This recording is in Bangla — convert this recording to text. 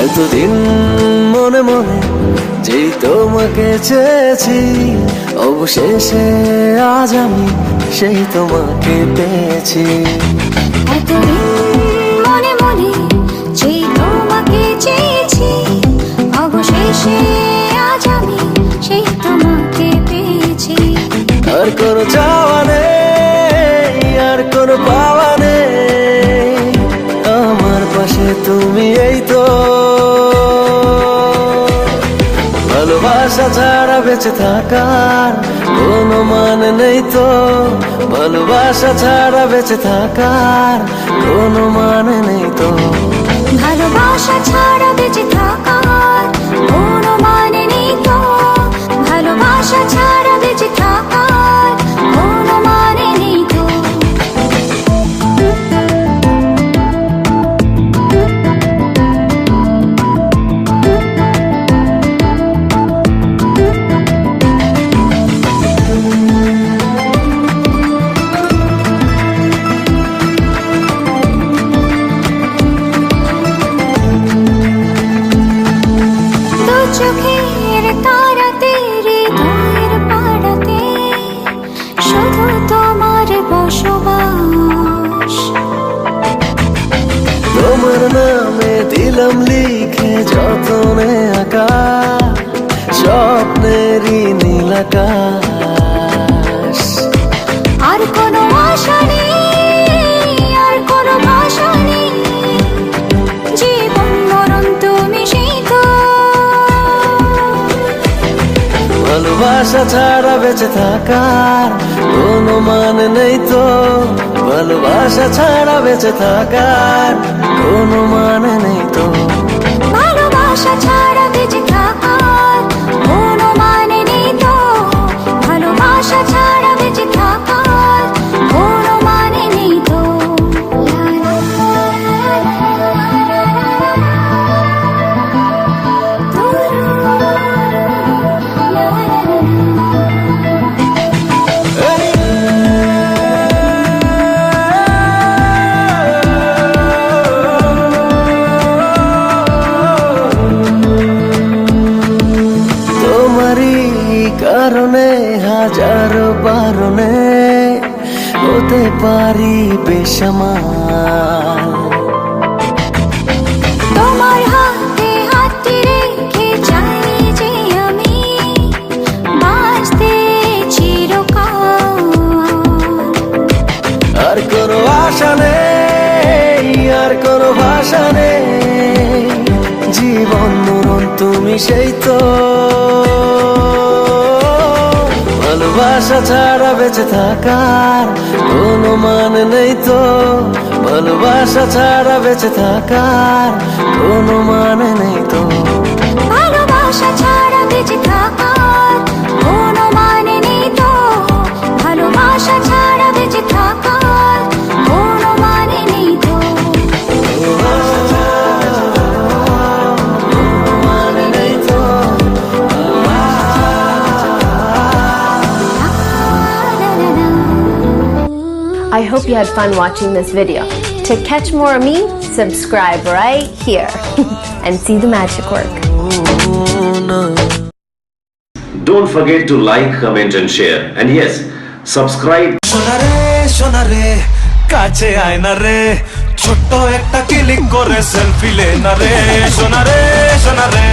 এতদিন মনে মনে যেই তোমাকে চেয়েছি, অবশেষে আজ আমি সেই তোমাকে পেয়েছি। এতদিন মনে মনে যেই তোমাকে চেয়েছি, অবশেষে আজ আমি সেই তোমাকে পেয়েছি। আর কোনো চাওয়া নেই, আর কোনো পাওয়া নেই, আমার পাশে তুমি এই তো। ভালোবাসা ছাড়া বেঁচে থাকার কোনো মানে নেই তো, ভালোবাসা ছাড়া বেঁচে থাকার কোনো মানে নেই তো, ভালোবাসা ছাড়া বেঁচে থাকার কোনো মানে নেই তো, ভালোবাসা ছাড়া বেঁচে থাকার কোনো মানে নেই তো। চোখের তারাতে হৃদয়ের পাড়াতে শুধু তোমার বসবাস। তোমার নামে দিলাম লিখে যতনে আঁকা স্বপ্নেরই নীল আকাশ। আর কোনো আশা নেই, আর কোনো ভাষা নেই, জীবন মরণ তুমি সেই তো। ভালোবাসা ছাড়া বেঁচে থাকার কোনো মানে নেই তো, ভালোবাসা ছাড়া বেঁচে থাকার কোনো মানে নেই তো, ভালোবাসা ছাড়া বেঁচে থাকার কোনো মানে নেই তো, ভালোবাসা ছাড়া বেঁচে থাকার কোনো মানে নেই তো। কারণে হাজারো বারণে হতে পারি বেসামাল। তোমার হাতে হাতটি রেখে চাই যে আমি বাঁচতে চিরকাল। আর কোনো আশা নেই, আর কোনো ভাষা নেই, জীবন মরণ তুমি সেই তো। ভালোবাসা ছাড়া বেঁচে থাকার কোনো মানে নেই তো, ভালোবাসা ছাড়া বেঁচে থাকার কোনো মানে নেই তো, ভালোবাসা ছাড়া বেঁচে থাকার কোনো মানে নেই তো, ভালোবাসা ছাড়া বেঁচে থাকার কোনো মানে নেই তো। I hope you had fun watching this video. To catch more of me, subscribe right here and see the magic work. Don't forget to like, comment and share. And yes, subscribe. শোনারে কাছে আয় না রে, ছোট্ট একটা ক্লিক করে সেলফি লে না রে, শোনারে